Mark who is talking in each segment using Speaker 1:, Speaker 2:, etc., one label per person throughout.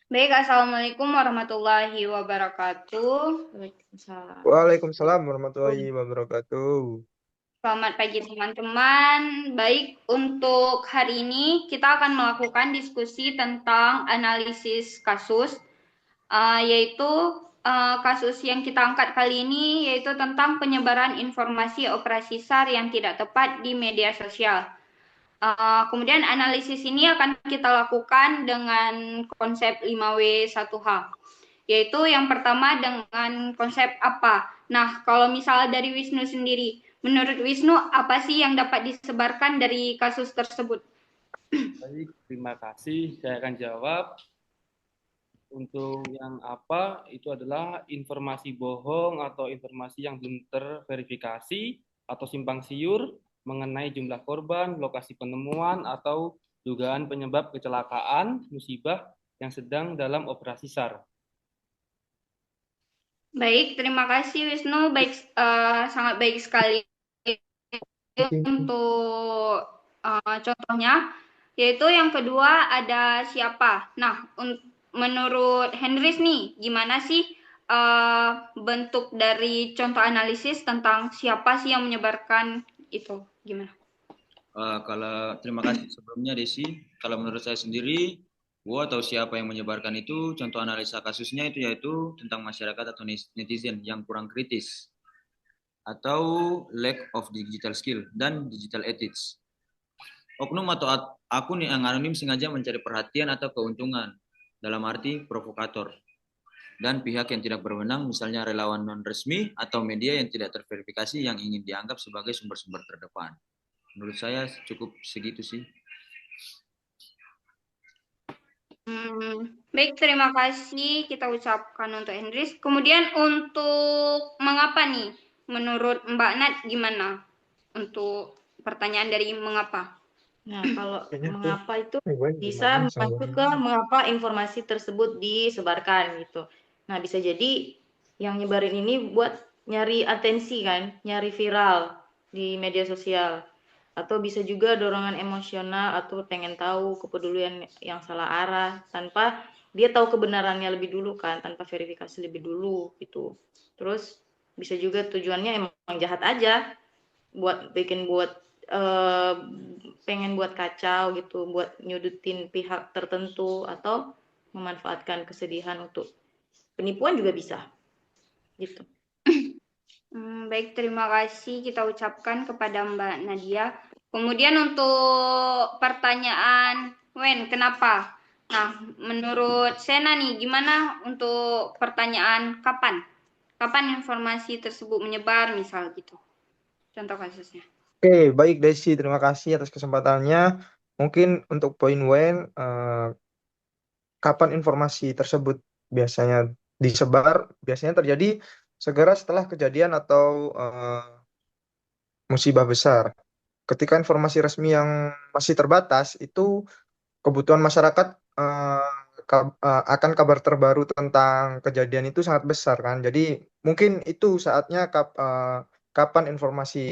Speaker 1: Baik, Assalamualaikum warahmatullahi wabarakatuh.
Speaker 2: Waalaikumsalam.
Speaker 1: Waalaikumsalam warahmatullahi wabarakatuh.
Speaker 2: Selamat pagi teman-teman. Baik, untuk hari ini kita akan melakukan diskusi tentang analisis kasus, yaitu kasus yang kita angkat kali ini yaitu tentang penyebaran informasi operasi SAR yang tidak tepat di media sosial. Kemudian analisis ini akan kita lakukan dengan konsep 5W1H. Yaitu yang pertama dengan konsep apa. Nah, kalau misalnya dari Wisnu sendiri, menurut Wisnu apa sih yang dapat disebarkan dari kasus tersebut?
Speaker 3: Baik, terima kasih. Saya akan jawab. Untuk yang apa, itu adalah informasi bohong atau informasi yang belum terverifikasi atau simpang siur mengenai jumlah korban, lokasi penemuan, atau dugaan penyebab kecelakaan, musibah yang sedang dalam operasi SAR.
Speaker 2: Baik, terima kasih Wisnu. Baik, sangat baik sekali untuk contohnya. Yaitu yang kedua ada siapa. Nah, menurut Henrys nih, gimana sih bentuk dari contoh analisis tentang siapa sih yang menyebarkan itu? Gimana?
Speaker 4: Kalau terima kasih sebelumnya Desi. Kalau menurut saya sendiri, atau siapa yang menyebarkan itu, contoh analisa kasusnya itu yaitu tentang masyarakat atau netizen yang kurang kritis atau lack of digital skill dan digital ethics. Oknum atau akun yang anonim sengaja mencari perhatian atau keuntungan, dalam arti provokator. Dan pihak yang tidak berwenang, misalnya relawan non-resmi atau media yang tidak terverifikasi yang ingin dianggap sebagai sumber-sumber terdepan. Menurut saya cukup segitu sih.
Speaker 2: Baik, terima kasih kita ucapkan untuk Hendris. Kemudian untuk mengapa nih, menurut Mbak Nat gimana untuk pertanyaan dari mengapa?
Speaker 1: Nah, kalau mengapa itu bisa masuk ke mengapa informasi tersebut disebarkan gitu. Nah, bisa jadi yang nyebarin ini buat nyari atensi kan, nyari viral di media sosial. Atau bisa juga dorongan emosional atau pengen tahu kepedulian yang salah arah tanpa dia tahu kebenarannya lebih dulu kan, tanpa verifikasi lebih dulu gitu. Terus bisa juga tujuannya emang jahat aja, buat eh, pengen buat kacau gitu, buat nyudutin pihak tertentu atau memanfaatkan kesedihan untuk penipuan juga bisa gitu.
Speaker 2: Baik, terima kasih kita ucapkan kepada Mbak Nadia. Kemudian untuk pertanyaan Wen, kenapa? Nah, menurut Sena nih, gimana untuk pertanyaan kapan? Kapan informasi tersebut menyebar, misal gitu. Contoh kasusnya.
Speaker 5: Oke, baik Desi, terima kasih atas kesempatannya. Mungkin untuk poin Wen, kapan informasi tersebut biasanya disebar, biasanya terjadi segera setelah kejadian atau musibah besar. Ketika informasi resmi yang masih terbatas, itu kebutuhan masyarakat akan kabar terbaru tentang kejadian itu sangat besar kan. Jadi mungkin itu saatnya kapan informasi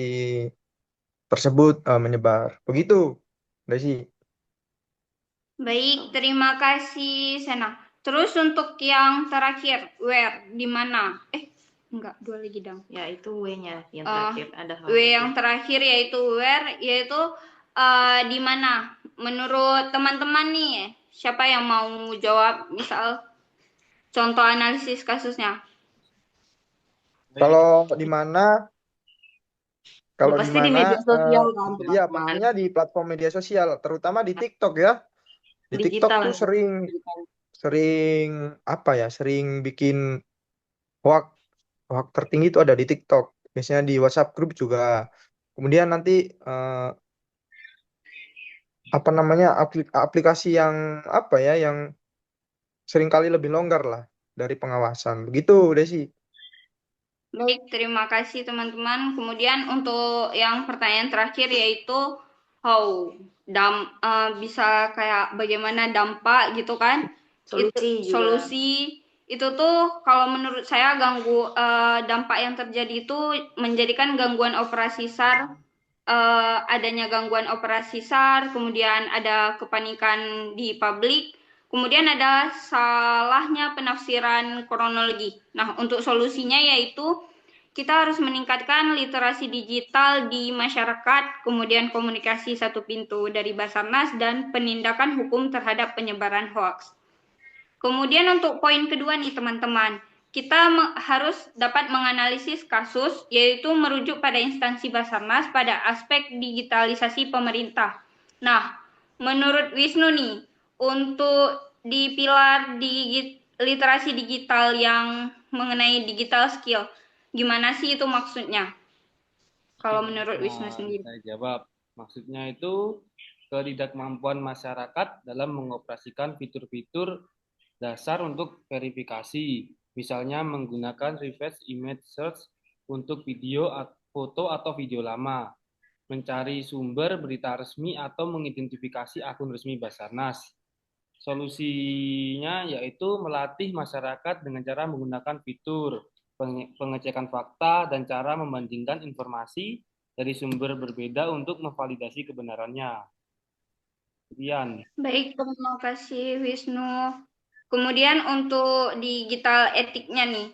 Speaker 5: tersebut menyebar. Begitu, Desi.
Speaker 2: Baik, terima kasih Sena. Terus untuk yang terakhir, where, di mana? Enggak, dua lagi dong.
Speaker 1: Ya, itu W-nya yang terakhir ada
Speaker 2: W yang terakhir yaitu where, yaitu di mana? Menurut teman-teman nih, siapa yang mau jawab? Misal contoh analisis kasusnya.
Speaker 5: Kalau di mana?
Speaker 1: Ya
Speaker 5: Kalau di
Speaker 1: pasti di
Speaker 5: mana?
Speaker 1: media sosial kan
Speaker 5: Ya,
Speaker 1: teman-teman.
Speaker 5: pastinya di platform media sosial, terutama di TikTok ya. Di TikTok
Speaker 1: Digital.
Speaker 5: tuh sering sering apa ya? Sering bikin hoax. Hoax tertinggi itu ada di TikTok. Biasanya di WhatsApp grup juga. Kemudian nanti apa namanya aplikasi yang apa ya? Yang seringkali lebih longgar lah dari pengawasan. Begitu, Desi.
Speaker 2: Baik, terima kasih teman-teman. Kemudian untuk yang pertanyaan terakhir yaitu how bisa kayak bagaimana dampak gitu kan?
Speaker 1: Solusi juga.
Speaker 2: Solusi itu tuh kalau menurut saya dampak yang terjadi itu menjadikan gangguan operasi SAR, adanya gangguan operasi SAR, kemudian ada kepanikan di publik, Kemudian ada salahnya penafsiran kronologi. Nah, untuk solusinya yaitu kita harus meningkatkan literasi digital di masyarakat, kemudian komunikasi satu pintu dari Basarnas, dan penindakan hukum terhadap penyebaran hoaks. Kemudian untuk poin kedua nih teman-teman, kita harus dapat menganalisis kasus, yaitu merujuk pada instansi Basarnas pada aspek digitalisasi pemerintah. Nah, menurut Wisnu nih, untuk di pilar literasi digital yang mengenai digital skill, gimana sih itu maksudnya? Kalau menurut Wisnu sendiri.
Speaker 3: Saya jawab. Maksudnya itu ketidakmampuan masyarakat dalam mengoperasikan fitur-fitur dasar untuk verifikasi. Misalnya menggunakan reverse image search untuk video, foto atau video lama, mencari sumber berita resmi atau mengidentifikasi akun resmi Basarnas. Solusinya yaitu melatih masyarakat dengan cara menggunakan fitur pengecekan fakta dan cara membandingkan informasi dari sumber berbeda untuk memvalidasi kebenarannya. Sekian.
Speaker 2: Baik, terima kasih Wisnu. Kemudian untuk digital etiknya nih,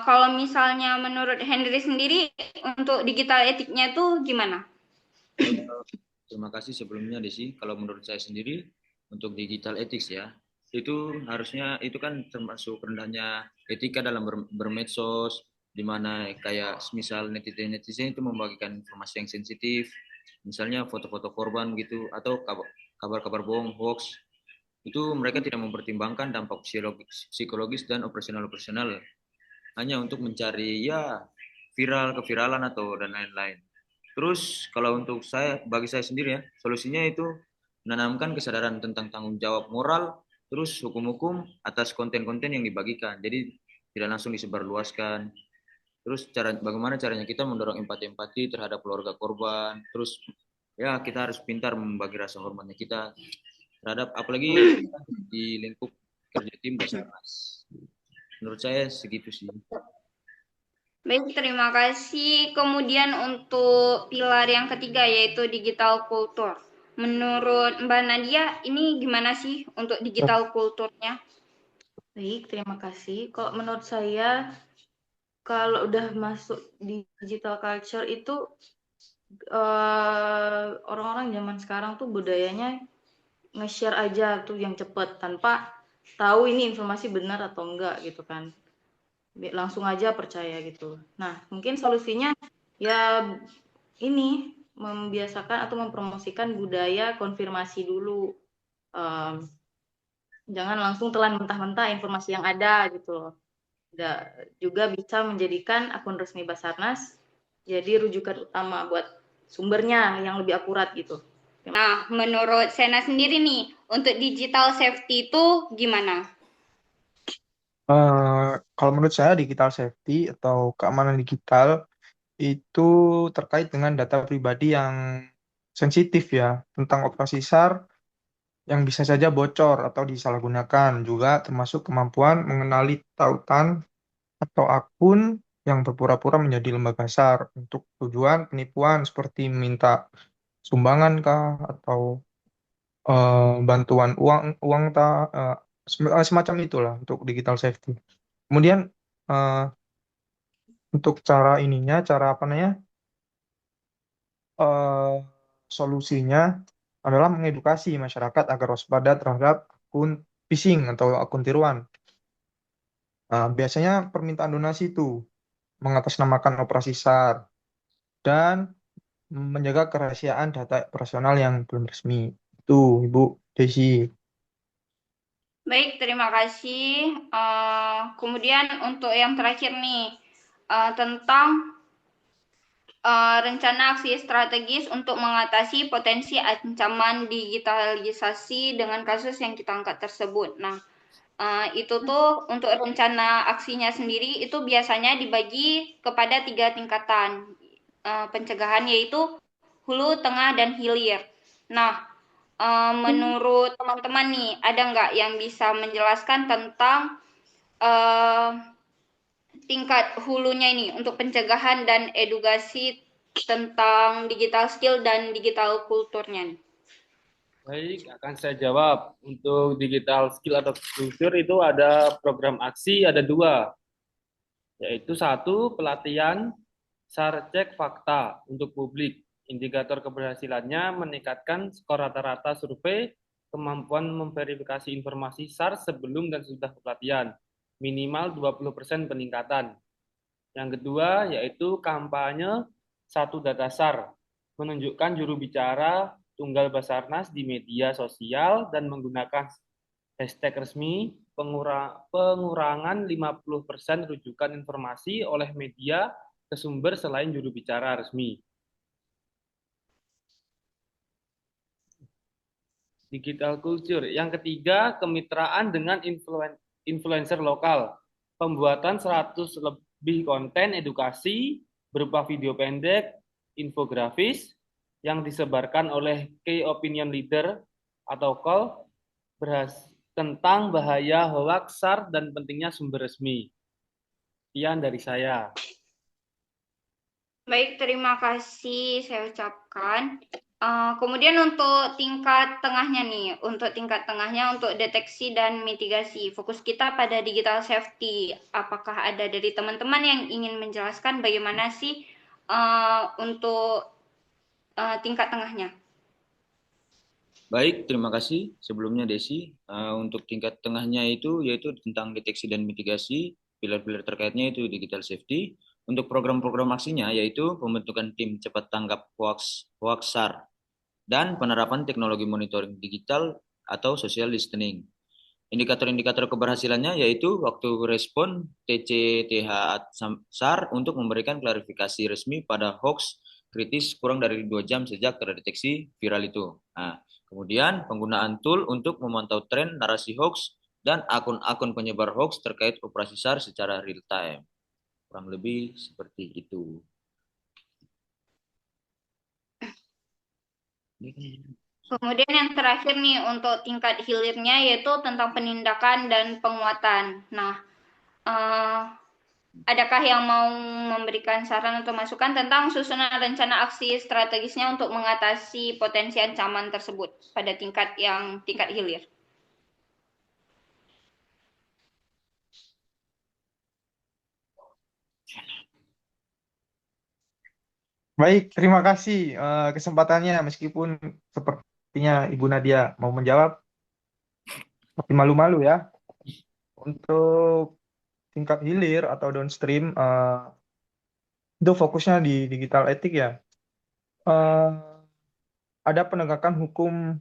Speaker 2: kalau misalnya menurut Henry sendiri untuk digital etiknya itu gimana?
Speaker 4: Terima kasih sebelumnya Desi. Kalau menurut saya sendiri untuk digital ethics ya, itu harusnya itu kan termasuk rendahnya etika dalam bermedsos, di mana kayak misal netizen itu membagikan informasi yang sensitif, misalnya foto-foto korban gitu atau kabar-kabar bohong, hoax, itu mereka tidak mempertimbangkan dampak psikologis dan operasional hanya untuk mencari ya keviralan atau dan lain-lain. Terus kalau untuk bagi saya sendiri ya, solusinya itu menanamkan kesadaran tentang tanggung jawab moral, terus hukum-hukum atas konten-konten yang dibagikan. Jadi tidak langsung disebarluaskan. Terus bagaimana caranya kita mendorong empati terhadap keluarga korban. Terus ya kita harus pintar membagi rasa hormatnya kita terhadap apalagi di lingkup kerja tim Basarnas. Menurut saya segitu sih.
Speaker 2: Baik, terima kasih. Kemudian untuk pilar yang ketiga yaitu digital culture. Menurut Mbak Nadia, ini gimana sih untuk digital culture-nya?
Speaker 1: Baik, terima kasih. Kok menurut saya, kalau udah masuk di digital culture itu orang-orang zaman sekarang tuh budayanya nge-share aja tuh yang cepet tanpa tahu ini informasi benar atau enggak gitu kan. Langsung aja percaya gitu. Nah, mungkin solusinya ya ini membiasakan atau mempromosikan budaya konfirmasi dulu. Jangan langsung telan mentah-mentah informasi yang ada gitu loh. Juga bisa menjadikan akun resmi Basarnas jadi rujukan utama buat sumbernya yang lebih akurat gitu.
Speaker 2: Nah, menurut Sena sendiri nih, untuk digital safety itu gimana?
Speaker 5: Kalau menurut saya digital safety atau keamanan digital itu terkait dengan data pribadi yang sensitif ya, tentang operasi SAR yang bisa saja bocor atau disalahgunakan, juga termasuk kemampuan mengenali tautan atau akun yang berpura-pura menjadi lembaga SAR untuk tujuan penipuan seperti meminta sumbangan kah atau bantuan uang semacam itulah untuk digital safety. Kemudian eh, untuk cara apa namanya, eh, solusinya adalah mengedukasi masyarakat agar waspada terhadap akun phishing atau akun tiruan. Biasanya permintaan donasi itu mengatasnamakan operasi SAR dan menjaga kerahasiaan data operasional yang belum resmi. Itu, Ibu Desi.
Speaker 2: Baik, terima kasih. Kemudian untuk yang terakhir nih, tentang rencana aksi strategis untuk mengatasi potensi ancaman digitalisasi dengan kasus yang kita angkat tersebut. Nah, itu tuh untuk rencana aksinya sendiri itu biasanya dibagi kepada 3 tingkatan pencegahan, yaitu hulu, tengah, dan hilir. Nah, menurut teman-teman nih, ada nggak yang bisa menjelaskan tentang tingkat hulunya ini untuk pencegahan dan edukasi tentang digital skill dan digital kulturnya nih?
Speaker 3: Baik, akan saya jawab. Untuk digital skill atau culture itu ada program aksi, ada dua. Yaitu satu, pelatihan SAR cek fakta untuk publik. Indikator keberhasilannya meningkatkan skor rata-rata survei, kemampuan memverifikasi informasi SAR sebelum dan sesudah pelatihan, minimal 20% peningkatan. Yang kedua, yaitu kampanye satu data SAR, menunjukkan juru bicara tunggal Basarnas di media sosial dan menggunakan hashtag resmi pengurangan 50% rujukan informasi oleh media ke sumber selain juru bicara resmi. Digital culture. Yang ketiga, kemitraan dengan influencer lokal. Pembuatan 100 lebih konten edukasi berupa video pendek, infografis yang disebarkan oleh key opinion leader atau call tentang bahaya hoax, SAR, dan pentingnya sumber resmi. Sekian dari saya.
Speaker 2: Baik, terima kasih saya ucapkan. Kemudian untuk tingkat tengahnya nih, untuk deteksi dan mitigasi, fokus kita pada digital safety. Apakah ada dari teman-teman yang ingin menjelaskan bagaimana sih untuk tingkat tengahnya?
Speaker 4: Baik, terima kasih sebelumnya Desi. Untuk tingkat tengahnya itu yaitu tentang deteksi dan mitigasi, pilar-pilar terkaitnya itu digital safety. Untuk program-program aksinya yaitu pembentukan tim cepat tanggap hoax SAR dan penerapan teknologi monitoring digital atau social listening. Indikator-indikator keberhasilannya yaitu waktu respon TCTH SAR untuk memberikan klarifikasi resmi pada hoax kritis kurang dari 2 jam sejak terdeteksi viral itu. Nah, kemudian penggunaan tool untuk memantau tren narasi hoax dan akun-akun penyebar hoax terkait operasi SAR secara real time. Kurang lebih seperti itu.
Speaker 2: Kemudian yang terakhir nih untuk tingkat hilirnya yaitu tentang penindakan dan penguatan. Nah, adakah yang mau memberikan saran atau masukan tentang susunan rencana aksi strategisnya untuk mengatasi potensi ancaman tersebut pada tingkat hilir?
Speaker 5: Baik, terima kasih kesempatannya meskipun sepertinya Ibu Nadia mau menjawab, tapi malu-malu ya. Untuk tingkat hilir atau downstream, itu fokusnya di digital etik ya. Ada penegakan hukum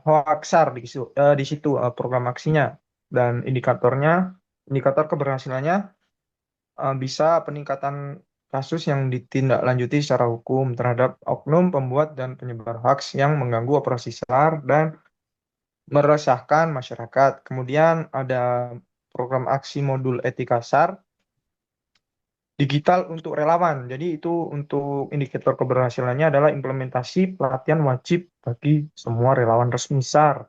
Speaker 5: hoax SAR di situ program aksinya dan indikator keberhasilannya bisa peningkatan kasus yang ditindaklanjuti secara hukum terhadap oknum pembuat dan penyebar hoax yang mengganggu operasi SAR dan meresahkan masyarakat. Kemudian ada program aksi modul etika SAR digital untuk relawan. Jadi itu untuk indikator keberhasilannya adalah implementasi pelatihan wajib bagi semua relawan resmi SAR.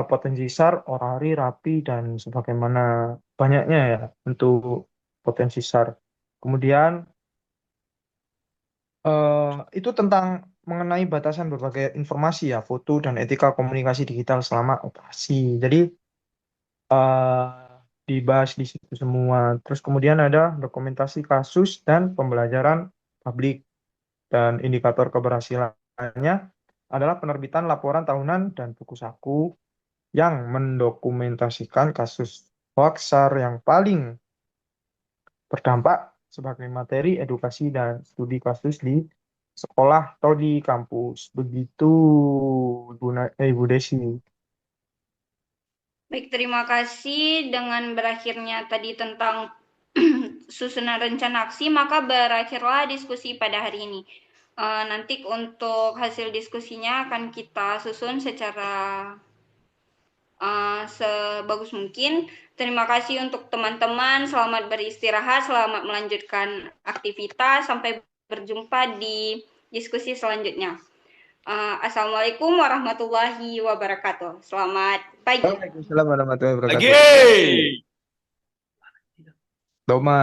Speaker 5: Potensi SAR, orari, rapi, dan sebagaimana banyaknya ya untuk potensi SAR. Kemudian itu tentang mengenai batasan berbagai informasi ya, foto dan etika komunikasi digital selama operasi. Jadi dibahas di situ semua. Terus kemudian ada dokumentasi kasus dan pembelajaran publik dan indikator keberhasilannya adalah penerbitan laporan tahunan dan buku saku yang mendokumentasikan kasus hoax SAR yang paling berdampak sebagai materi edukasi dan studi kasus di sekolah atau di kampus. Begitu, Ibu Desi.
Speaker 2: Baik, terima kasih. Dengan berakhirnya tadi tentang susunan rencana aksi, maka berakhirlah diskusi pada hari ini. Nanti untuk hasil diskusinya akan kita susun secara sebagus mungkin. Terima kasih untuk teman-teman. Selamat beristirahat, selamat melanjutkan aktivitas. Sampai berjumpa di diskusi selanjutnya. Assalamualaikum warahmatullahi wabarakatuh. Selamat pagi.
Speaker 5: Waalaikumsalam warahmatullahi wabarakatuh.
Speaker 3: Lagi.
Speaker 5: Doma.